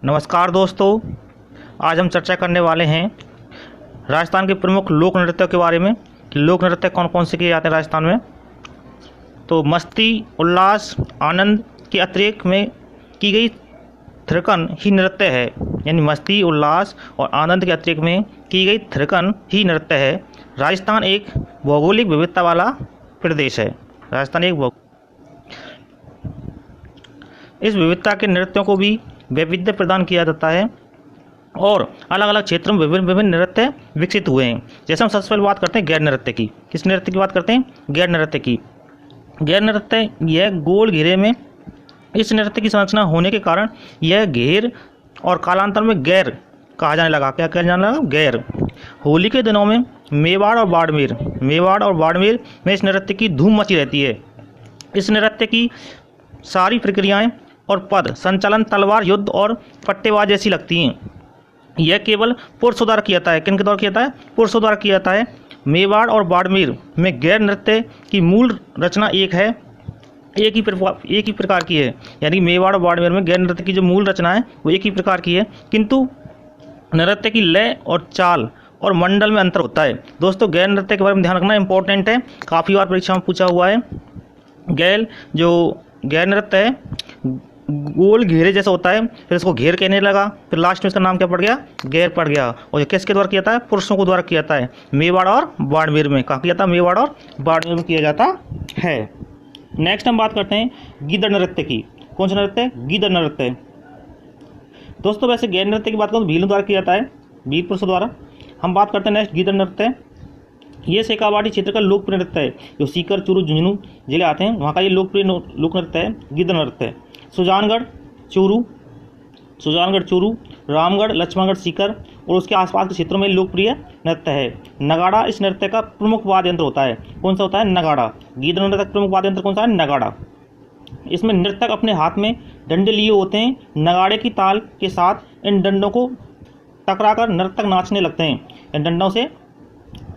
नमस्कार दोस्तों, आज हम चर्चा करने वाले हैं राजस्थान के प्रमुख लोक नृत्यों के बारे में कि लोक नृत्य कौन कौन से किए जाते हैं राजस्थान में। तो मस्ती, उल्लास, आनंद के अतिरेक में की गई थिरकन ही नृत्य है। यानी मस्ती, उल्लास और आनंद के अतिरेक में की गई थिरकन ही नृत्य है। राजस्थान एक भौगोलिक विविधता वाला प्रदेश है। राजस्थान एक इस विविधता के नृत्यों को भी वैविध्य प्रदान किया जाता है और अलग अलग क्षेत्रों में विभिन्न विभिन्न नृत्य विकसित हुए हैं। जैसे हम सबसे पहले बात करते हैं गैर नृत्य की। किस नृत्य की बात करते हैं? गैर नृत्य की। गैर नृत्य यह गोल घेरे में इस नृत्य की संरचना होने के कारण यह घेर और कालांतर में गैर कहा जाने लगा। क्या कहने जाने लगा? गैर। होली के दिनों में मेवाड़ और बाड़मेर में इस नृत्य की धूम मची रहती है। इस नृत्य की सारी प्रक्रियाएं और पद संचालन तलवार युद्ध और पट्टेबाज जैसी लगती हैं। यह केवल पुरुषों द्वारा किया जाता है। किन के द्वारा किया जाता है? पुरुषों द्वारा किया जाता है। मेवाड़ और बाड़मेर में गैर नृत्य की मूल रचना एक ही प्रकार की है। यानी मेवाड़ और बाड़मेर में गैर नृत्य की जो मूल रचना है वो एक ही प्रकार की है, किंतु नृत्य की लय और चाल और मंडल में अंतर होता है। दोस्तों, गैर नृत्य के बारे में ध्यान रखना इंपॉर्टेंट है, काफ़ी बार परीक्षा में पूछा हुआ है। गैर नृत्य है गोल घेरे जैसा होता है, फिर इसको घेर कहने लगा, फिर लास्ट में इसका नाम क्या पड़ गया? गैर पड़ गया। और ये किसके द्वारा किया जाता है? पुरुषों को द्वारा किया जाता है। मेवाड़ और बाड़मेर में कहाँ किया जाता है? मेवाड़ और बाड़मेर में किया जाता है। नेक्स्ट हम बात करते हैं गीदड़ नृत्य की। कौन सा नृत्य? गीदड़ नृत्य। दोस्तों, वैसे गैर नृत्य की बात करूँ तो भीलों द्वारा किया जाता है, भील पुरुषों द्वारा। हम बात करते हैं नेक्स्ट गीदड़ नृत्य। ये शेखावाटी क्षेत्र का लोकप्रिय नृत्य है जो सीकर, चूरू, झुंझुनू जिले आते हैं, वहाँ का ये लोकप्रिय लोक नृत्य है गीदड़ नृत्य। सुजानगढ़, चूरू, रामगढ़, लक्ष्मणगढ़, सीकर और उसके आसपास के क्षेत्रों में लोकप्रिय नृत्य है। नगाड़ा इस नृत्य का प्रमुख वाद्य यंत्र होता है। कौन सा होता है? नगाड़ा। गीदड़ नृत्य का प्रमुख वाद्य यंत्र कौन सा है? नगाड़ा। इसमें नर्तक अपने हाथ में डंडे लिए होते हैं। नगाड़े की ताल के साथ इन डंडों को टकराकर नर्तक नाचने लगते हैं। इन डंडों से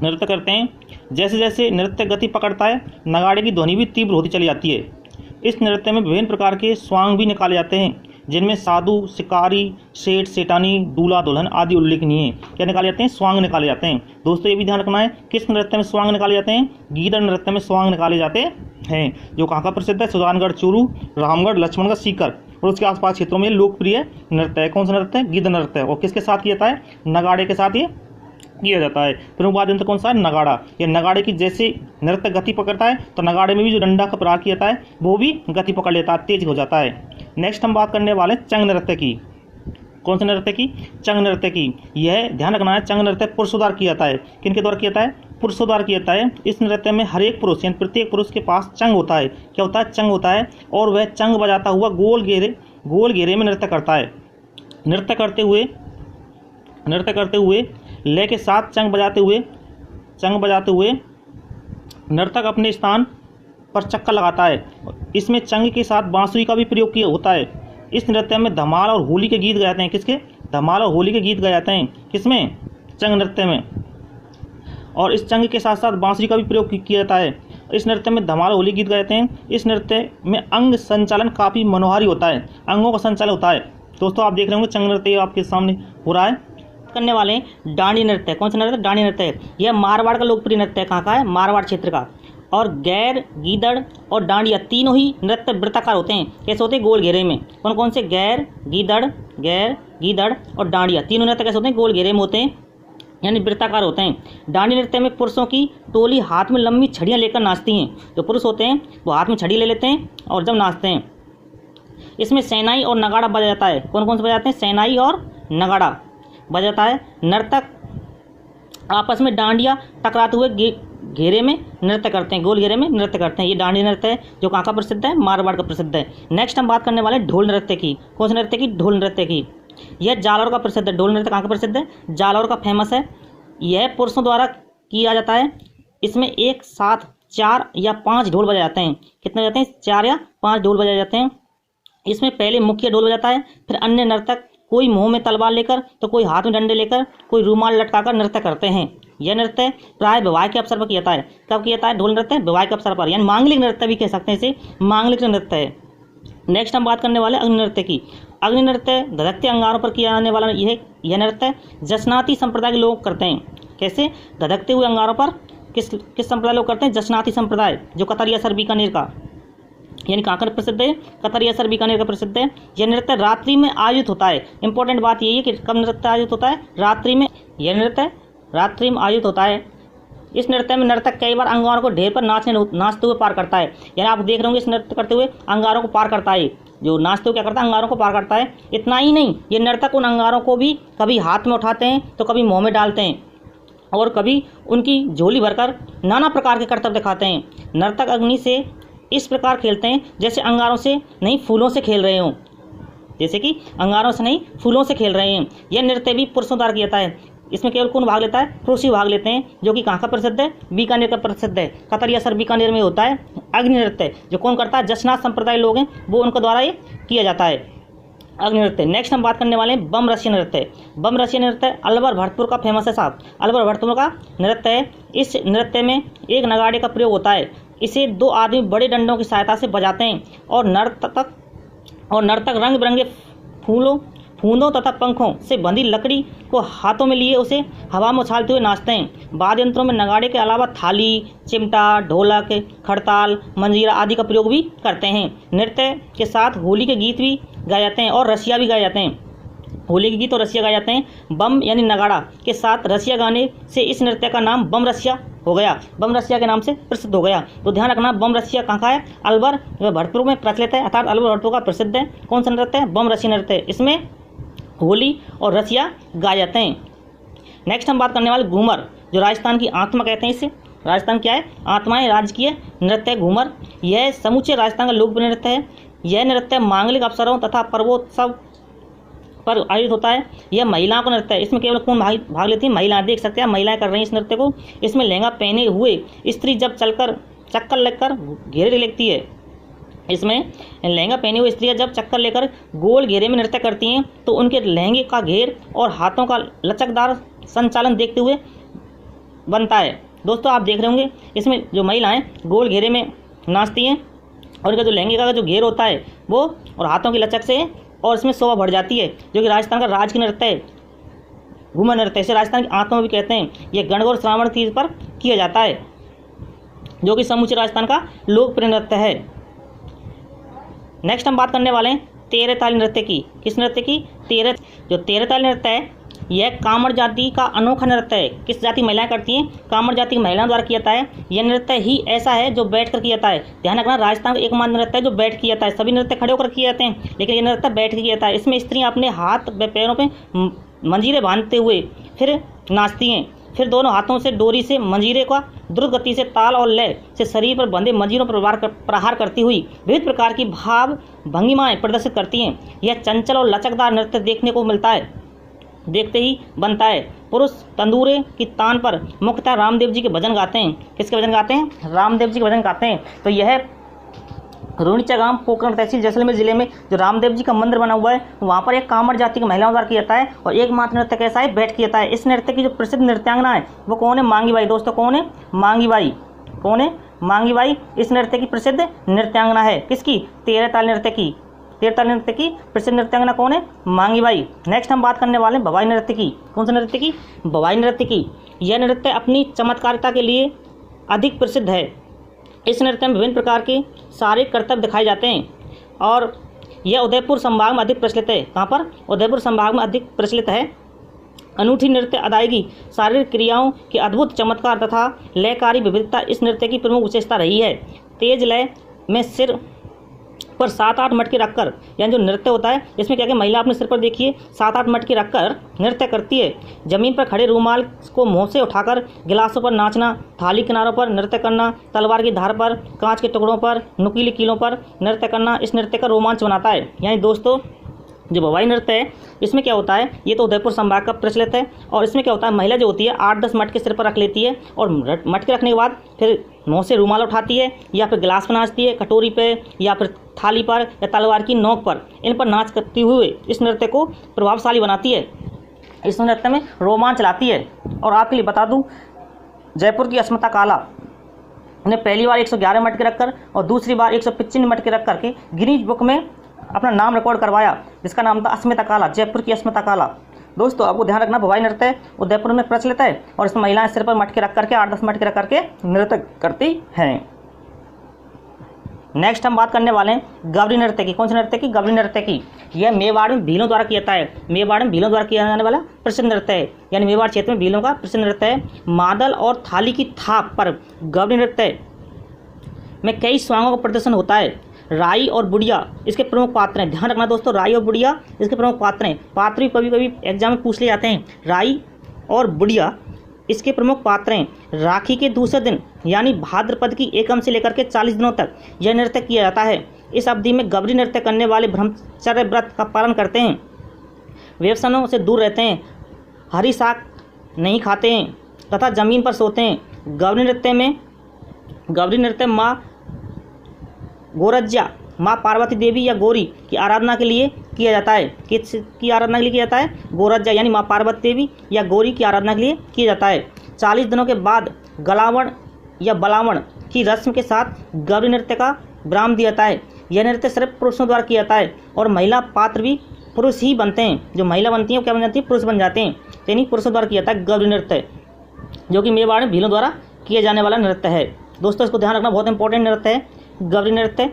नृत्य करते हैं। जैसे जैसे नृत्य गति पकड़ता है, नगाड़े की ध्वनि भी तीव्र होती चली जाती है। इस नृत्य में विभिन्न प्रकार के स्वांग भी निकाले जाते हैं, जिनमें साधु, शिकारी, सेठ, सेठानी, दूल्हा, दुल्हन आदि उल्लेखनीय है। क्या निकाले जाते हैं? स्वांग निकाले जाते हैं। दोस्तों, ये भी ध्यान रखना है, किस नृत्य में स्वांग निकाले जाते हैं? गीदड़ नृत्य में स्वांग निकाले जाते हैं, जो कहाँ का प्रसिद्ध है? सुजानगढ़, चूरू, रामगढ़, लक्ष्मणगढ़, सीकर और उसके आसपास क्षेत्रों में लोकप्रिय नृत्य है। कौन सा नृत्य है? गीदड़ नृत्य। और किसके साथ किया जाता है? नगाड़े के साथ ये किया जाता है। प्रमुख वाद्य यंत्र कौन सा है? नगाड़ा। ये नगाड़े की जैसे नृत्य गति पकड़ता है तो नगाड़े में भी जो डंडा का प्रहार किया जाता है वो भी गति पकड़ लेता है, तेज हो जाता है। नेक्स्ट हम बात करने वाले चंग नृत्य की। कौन सा नृत्य की? चंग नृत्य की। यह ध्यान रखना है, चंग नृत्य पुरुषों द्वारा किया जाता है। किनके द्वारा किया जाता है? पुरुषों द्वारा किया जाता है। इस नृत्य में हर एक पुरुष यानी प्रत्येक पुरुष के पास चंग होता है। क्या होता है? चंग होता है, और वह चंग बजाता हुआ गोल घेरे में नृत्य करता है। नृत्य करते हुए लय के साथ चंग बजाते हुए नर्तक अपने स्थान पर चक्कर लगाता है। इसमें चंग के साथ बांसुरी का भी प्रयोग किया होता है। इस नृत्य में धमाल और होली के गीत गाए जाते हैं। किसके? धमाल और होली के गीत गाए जाते हैं। किसमें? चंग नृत्य में। और इस चंग के साथ साथ बांसुरी का भी प्रयोग किया जाता है। इस नृत्य में धमाल और होली गीत गाए जाते हैं। इस नृत्य में अंग संचालन काफ़ी मनोहारी होता है, अंगों का संचालन होता है। दोस्तों, आप देख रहे होंगे चंग नृत्य आपके सामने हो रहा है। करने वाले डांडी नृत्य। कौन सा नृत्य? डांडी नृत्य है। यह मारवाड़ का लोकप्रिय नृत्य है। कहाँ का है? मारवाड़ क्षेत्र का। और गैर, गीदड़ और डांडिया तीनों ही नृत्य वृत्ताकार होते हैं। कैसे होते हैं? गोल घेरे में। कौन कौन से? गैर, गीदड़ और डांडिया तीनों नृत्य कैसे होते हैं? गोल घेरे में होते हैं, यानी वृत्ताकार होते हैं। डांडी नृत्य में पुरुषों की टोली हाथ में लंबी छड़ियाँ लेकर नाचती हैं। जो पुरुष होते हैं वो हाथ में छड़ी ले लेते हैं और जब नाचते हैं। इसमें शहनाई और नगाड़ा बजा जाता है। कौन कौन से बजाते हैं? शहनाई और नगाड़ा बजाता है। नर्तक आपस में डांडिया टकराते हुए घेरे में नृत्य करते हैं, गोल घेरे में नृत्य करते हैं। ये डांडी नृत्य है जो कहाँ का प्रसिद्ध है? मारवाड़ का प्रसिद्ध है। नेक्स्ट हम बात करने वाले ढोल नृत्य की। कौन से नृत्य की? ढोल नृत्य की। यह जालौर का प्रसिद्ध है। ढोल नृत्य कहाँ का प्रसिद्ध है? जालौर का फेमस है। यह पुरुषों द्वारा किया जाता है। इसमें एक साथ 4 या 5 ढोल बजाए जाते हैं। कितने बजाते हैं? 4 या 5 ढोल बजाए जाते हैं। इसमें पहले मुख्य ढोल बजाता है, फिर अन्य नर्तक कोई मुंह में तलवार लेकर तो कोई हाथ में डंडे लेकर, कोई रूमाल लटकाकर नृत्य करते हैं। यह नृत्य प्राय विवाह के अवसर पर किया जाता है। कब किया जाता है ढोल नृत्य? विवाह के अवसर पर, यानी मांगलिक नृत्य भी कह सकते हैं इसे, मांगलिक नृत्य है। नेक्स्ट हम बात करने वाले अग्नि नृत्य की। अग्नि नृत्य धधकते अंगारों पर किया जाने वाला यह नृत्य जसनाती संप्रदाय के लोग करते हैं। कैसे? धधकते हुए अंगारों पर किस संप्रदाय लोग करते हैं? जसनाती संप्रदाय, जो कतरिया सर बीकानेर का, यानी कहाँ का प्रसिद्ध है? कतरिया सर बीकानेर का प्रसिद्ध है। यह नृत्य रात्रि में आयोजित होता है। इंपॉर्टेंट बात यही है कि कब नृत्य आयोजित होता है? रात्रि में। यह नृत्य रात्रि में आयोजित होता है। इस नृत्य में नर्तक कई बार अंगारों को ढेर पर नाचते हुए पार करता है। यानी आप देख रहे होंगे इस नृत्य करते हुए अंगारों को पार करता है। जो नाचते हुए क्या करता है? अंगारों को पार करता है। इतना ही नहीं, ये नर्तक उन अंगारों को भी कभी हाथ में उठाते हैं तो कभी मुँह में डालते हैं और कभी उनकी झोली भरकर नाना प्रकार के करतब दिखाते हैं। नर्तक अग्नि से इस प्रकार खेलते हैं जैसे अंगारों से नहीं फूलों से खेल रहे हों, जैसे कि अंगारों से नहीं फूलों से खेल रहे हैं। यह नृत्य भी पुरुषों द्वारा किया जाता है। इसमें केवल कौन भाग लेता है? पुरुष ही भाग लेते हैं, जो कि कहाँ का प्रसिद्ध है? बीकानेर का प्रसिद्ध है। कतरिया सर बीकानेर में होता है अग्नि नृत्य, जो कौन करता है? जसनाथ संप्रदाय लोग हैं, वो उनके द्वारा ये किया जाता है अग्नि नृत्य। नेक्स्ट हम बात करने वाले हैं बम रसिया नृत्य। बम रसिया नृत्य अलवर भरतपुर का फेमस है साहब, अलवर भरतपुर का नृत्य है। इस नृत्य में एक नगाड़े का प्रयोग होता है। इसे दो आदमी बड़े डंडों की सहायता से बजाते हैं और नर्तक रंग बिरंगे फूंदों तथा पंखों से बंधी लकड़ी को हाथों में लिए उसे हवा में उछालते हुए नाचते हैं। वाद्य यंत्रों में नगाड़े के अलावा थाली, चिमटा, ढोलक, खड़ताल, मंजीरा आदि का प्रयोग भी करते हैं। नृत्य के साथ होली के गीत भी गाए जाते हैं और रसिया भी गाए जाते हैं। होली के गीत और रसिया गाए जाते हैं। बम यानी नगाड़ा के साथ रसिया गाने से इस नृत्य का नाम बम रसिया हो गया, बम रसिया के नाम से प्रसिद्ध हो गया। तो ध्यान रखना, बम रसिया कहाँ का है? अलवर भरतपुर में प्रचलित है, अर्थात अलवर भरतपुर का प्रसिद्ध है। कौन सा नृत्य है? बम रसिया नृत्य। इसमें होली और रसिया गाए जाते हैं। नेक्स्ट हम बात करने वाले घूमर, जो राजस्थान की आत्मा कहते हैं। इसे राजस्थान क्या है? आत्माएं राजकीय नृत्य घूमर। यह समूचे राजस्थान का लोकप्रिय नृत्य है। यह नृत्य मांगलिक अवसरों तथा पर्वोत्सव पर आयोजित होता है। यह महिलाओं का नृत्य है। इसमें केवल कौन भाग लेती है? महिलाएं। देख सकते हैं महिलाएं कर रही हैं इस नृत्य को। इसमें लहंगा पहने हुए स्त्री जब चक्कर लेकर घेरे लगती है, इसमें लहंगा पहने हुए स्त्रियां जब चक्कर लेकर गोल घेरे में नृत्य करती हैं तो उनके लहंगे का घेर और हाथों का लचकदार संचालन देखते हुए बनता है। दोस्तों आप देख रहे होंगे इसमें जो महिलाएं गोल घेरे में नाचती हैं और इनका जो लहंगे का जो घेर होता है वो और हाथों की लचक से और इसमें शोभा बढ़ जाती है, जो कि राजस्थान का राजकीय नृत्य है, घूमर नृत्य। इसे राजस्थान की आत्मा भी कहते हैं। यह गणगौर श्रावण तीज पर किया जाता है, जो कि समूचे राजस्थान का लोकप्रिय नृत्य है। नेक्स्ट हम बात करने वाले हैं तेरह ताली नृत्य की। किस नृत्य की? तेरह ताली नृत्य है, यह कामड़ जाति का अनोखा नृत्य है। किस जाति महिलाएं करती हैं? कामड़ जाति की महिलाओं द्वारा किया जाता है। यह नृत्य ही ऐसा है जो बैठ कर किया जाता है। ध्यान रखना, राजस्थान का एकमात्र नृत्य है जो बैठ किया जाता है। सभी नृत्य खड़े होकर किए जाते हैं, लेकिन यह नृत्य बैठ के किया जाता है। इसमें स्त्रियां अपने हाथ व पैरों पे मंजीरे बांधते हुए फिर नाचती हैं। फिर दोनों हाथों से डोरी से मंजीरे का द्रुत गति से ताल और लय से शरीर पर बंधे मंजीरों पर प्रहार करती हुई विविध प्रकार की भाव भंगिमाएं प्रदर्शित करती हैं। यह चंचल और लचकदार नृत्य देखने को मिलता है, देखते ही बनता है। पुरुष तंदूरे की तान पर मुख्यतः रामदेव जी के भजन गाते हैं। किसके भजन गाते हैं? रामदेव जी के भजन गाते हैं। तो यह रोनिचा गांव पोखरण तहसील जैसलमेर जिले में जो रामदेव जी का मंदिर बना हुआ है, वहाँ पर एक कामड़ जाति की महिलाओं द्वारा किया जाता है और एकमात्र नृत्य कैसा है? बैठ किया जाता है। इस नृत्य की जो प्रसिद्ध नृत्यांगना है वो कौन है? मांगी बाई। दोस्तों कौन है? मांगी बाई। कौन है? मांगी बाई इस नृत्य की प्रसिद्ध नृत्यांगना है। किसकी? तेरह ताल नृत्य की। तेरह ताल नृत्य की प्रसिद्ध नृत्यांगना कौन है? मांगी बाई। नेक्स्ट हम बात करने वाले हैं भवाई नृत्य की। कौन सा नृत्य की? भवाई नृत्य की। यह नृत्य अपनी चमत्कारिता के लिए अधिक प्रसिद्ध है। इस नृत्य में विभिन्न प्रकार के शारीरिक करतब दिखाए जाते हैं और यह उदयपुर संभाग में अधिक प्रचलित है। कहाँ पर? उदयपुर संभाग में अधिक प्रचलित है। अनूठी नृत्य अदायगी, शारीरिक क्रियाओं के अद्भुत चमत्कार तथा लयकारी विविधता इस नृत्य की प्रमुख विशेषता रही है। तेज लय में सिर पर 7-8 मटके रखकर, यानी जो नृत्य होता है इसमें क्या महिला अपने सिर पर देखिए 7-8 मटके रखकर नृत्य करती है। जमीन पर खड़े रूमाल को मुंह से उठाकर गिलासों पर नाचना, थाली किनारों पर नृत्य करना, तलवार की धार पर, कांच के टुकड़ों पर, नुकीली कीलों पर नृत्य करना इस नृत्य का रोमांच बनाता है। यानी दोस्तों जो भवाई नृत्य है इसमें क्या होता है? ये तो उदयपुर संभाग का प्रचलित है और इसमें क्या होता है? महिला जो होती है 8-10 मटके सिर पर रख लेती है और मटके रखने के बाद फिर मुँह से रूमाल उठाती है या फिर गिलास पर नाचती है, कटोरी पे या फिर थाली पर या तलवार की नोक पर, इन पर नाच करती हुए इस नृत्य को प्रभावशाली बनाती है। इस नृत्य में रोमांच लाती है। और आपके लिए बता दूँ, जयपुर की अस्मिता काला ने पहली बार 111 मटके रखकर और दूसरी बार 195 मटके रख करके गिनीज बुक में अपना नाम रिकॉर्ड करवाया, जिसका नाम था अस्मिता काला, जयपुर की अस्मिता काला। दोस्तों आपको ध्यान रखना, भवाई नृत्य उदयपुर में प्रचलित है और इसमें महिलाएं सिर पर मटके रख करके 8-10 मटके रख करके नृत्य करती हैं। नेक्स्ट हम बात करने वाले हैं गवरी नृत्य की। कौन से नृत्य की? गवरी नृत्य की। यह मेवाड़ में भीलों द्वारा किया जाता है। मेवाड़ में भीलों द्वारा किया जाने वाला प्रसिद्ध नृत्य है, यानी मेवाड़ क्षेत्र में भीलों का प्रसिद्ध नृत्य है। मादल और थाली की थाप पर गवरी नृत्य में कई स्वांगों का प्रदर्शन होता है। राई और बुढ़िया इसके प्रमुख पात्र हैं। ध्यान रखना दोस्तों, राई और बुढ़िया इसके प्रमुख पात्र हैं। पात्र भी कभी कभी एग्जाम में पूछ ले जाते हैं। राई और बुढ़िया इसके प्रमुख पात्र हैं। राखी के दूसरे दिन यानी भाद्रपद की एकम से लेकर के 40 दिनों तक यह नृत्य किया जाता है। इस अवधि में गवरी नृत्य करने वाले ब्रह्मचर्य व्रत का पालन करते हैं, व्यसनों से दूर रहते हैं, हरी शाक नहीं खाते हैं तथा जमीन पर सोते हैं। गवरी नृत्य माँ गोरज्जा, माँ पार्वती देवी या गौरी की आराधना के लिए किया जाता है। किसकी आराधना के लिए किया जाता है? गोरज्जा यानी माँ पार्वती देवी या गौरी की आराधना के लिए किया जाता है। 40 दिनों के बाद गलावण या बलावण की रस्म के साथ गवरी नृत्य का विराम दिया जाता है। यह नृत्य सिर्फ पुरुषों द्वारा किया जाता है और महिला पात्र भी पुरुष ही बनते हैं। जो महिला बनती हैं वो क्या बन जाती है? पुरुष बन जाते हैं। यानी पुरुषों द्वारा किया जाता है गवरी नृत्य, जो कि मेवाड़ में भीलों द्वारा किया जाने वाला नृत्य है। दोस्तों इसको ध्यान रखना, बहुत इंपॉर्टेंट नृत्य है गवरी नृत्य।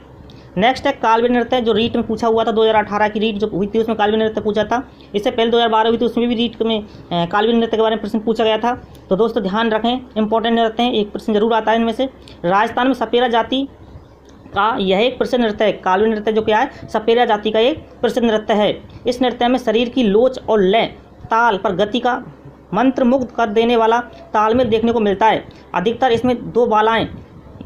नेक्स्ट है कालबेली नृत्य, जो रीट में पूछा हुआ था। 2018 की रीट जो हुई थी उसमें कालबेली नृत्य पूछा था। इससे पहले 2012 हुई थी, उसमें भी रीट में कालबेली नृत्य के बारे में प्रश्न पूछा गया था। तो दोस्तों ध्यान रखें, इंपॉर्टेंट नृत्य हैं, एक प्रश्न जरूर आता है इनमें से। राजस्थान में सपेरा जाति का यह एक प्रसिद्ध नृत्य है। कालबेली नृत्य जो क्या है? सपेरा जाति का एक प्रसिद्ध नृत्य है। इस नृत्य में शरीर की लोच और लय ताल पर गति का मंत्रमुग्ध कर देने वाला तालमेल देखने को मिलता है। अधिकतर इसमें 2 बालाएं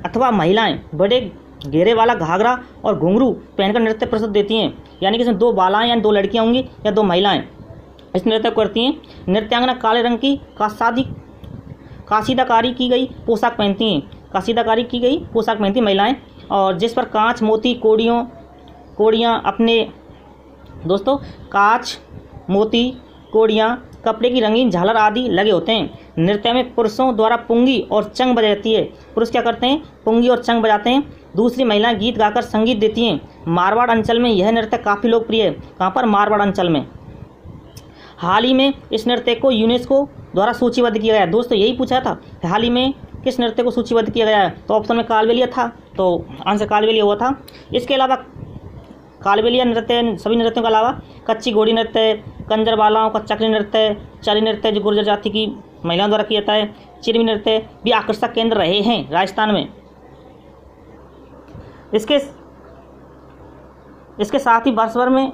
अथवा महिलाएं बड़े घेरे वाला घाघरा और घुंघरू पहनकर नृत्य प्रस्तुत देती हैं, यानी कि इसमें 2 बालाएं यानी 2 लड़कियां होंगी या 2 महिलाएं इस नृत्य को करती हैं। नृत्यांगना काले रंग की कासीदाकारी की गई पोशाक पहनती हैं। कासीदाकारी की गई पोशाक पहनती महिलाएं, और जिस पर कांच, मोती, कोड़ियाँ अपने दोस्तों कांच, मोती, कोड़ियाँ, कपड़े की रंगीन झालर आदि लगे होते हैं। नृत्य में पुरुषों द्वारा पुंगी और चंग बजाई जाती है। पुरुष क्या करते हैं? पुंगी और चंग बजाते हैं। दूसरी महिलाएं गीत गाकर संगीत देती हैं। मारवाड़ अंचल में यह नृत्य काफ़ी लोकप्रिय है। कहाँ पर? मारवाड़ अंचल में। हाल ही में इस नृत्य को यूनेस्को द्वारा सूचीबद्ध किया गया। दोस्तों यही पूछा था, हाल ही में किस नृत्य को सूचीबद्ध किया गया है? तो ऑप्शन में कालबेलिया था, तो आंसर कालबेलिया हुआ था। इसके अलावा कालबेलिया नृत्य, सभी नृत्यों के अलावा कच्ची घोड़ी नृत्य, कंजरवालाओं का चक्री नृत्य, चाली नृत्य जो गुर्जर जाति की महिलाओं द्वारा किया जाता है, चिरवी नृत्य भी आकर्षक केंद्र रहे हैं राजस्थान में। इसके साथ ही वर्ष भर में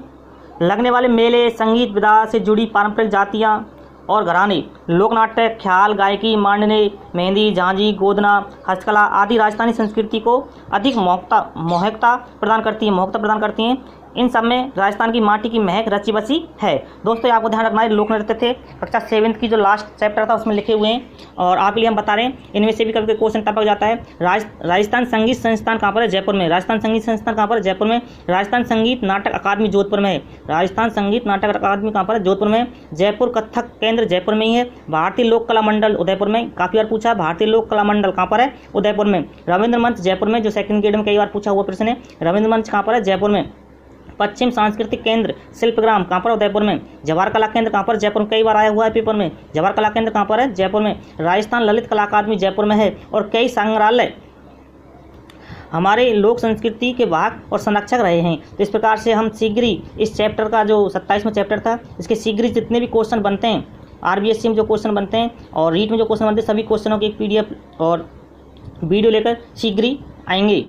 लगने वाले मेले, संगीत विधा से जुड़ी पारंपरिक जातियाँ और घराने, लोक नाट्य, ख्याल, गायकी, मांडने, मेहंदी, झांझी, गोदना, हस्तकला आदि राजस्थानी संस्कृति को अधिक मोहकता प्रदान करती हैं। इन सब में राजस्थान की माटी की महक रची बसी है। दोस्तों आपको ध्यान रखना है, लोक नृत्य थे कक्षा 7th की जो लास्ट चैप्टर था उसमें लिखे हुए हैं, और आपके लिए हम बता रहे हैं इनमें से भी कभी कभी क्वेश्चन टपक जाता है। राजस्थान संगीत संस्थान कहाँ पर है? जयपुर में। राजस्थान संगीत संस्थान कहाँ पर है? जयपुर में। राजस्थान संगीत नाटक अकादमी जोधपुर में है। राजस्थान संगीत नाटक अकादमी कहाँ पर है? जोधपुर में। जयपुर कथक केंद्र जयपुर में ही है। भारतीय लोक कला मंडल उदयपुर में, काफ़ी बार पूछा है। भारतीय लोक कला मंडल कहाँ पर है? उदयपुर में। रविंद्र मंच जयपुर में, जो सेकंड ग्रेड में कई बार पूछा हुआ प्रश्न है। रविंद्र मंच कहाँ पर है? जयपुर में। पश्चिम सांस्कृतिक केंद्र शिल्पग्राम कहाँ पर? उदयपुर में। जवाहर कला केंद्र कहाँ पर? जयपुर में, कई बार आया हुआ है पेपर में। जवाहर कला केंद्र कहाँ पर है? जयपुर में। राजस्थान ललित कला अकादमी जयपुर में है, और कई संग्रहालय हमारे लोक संस्कृति के वाहक और संरक्षक रहे हैं। तो इस प्रकार से हम शीघ्र ही इस चैप्टर का जो 27वां चैप्टर था, इसके शीघ्र ही जितने भी क्वेश्चन बनते हैं, RBSC में जो क्वेश्चन बनते हैं और रीट में जो क्वेश्चन बनते हैं, सभी क्वेश्चनों की एक PDF और वीडियो लेकर शीघ्र ही आएंगे।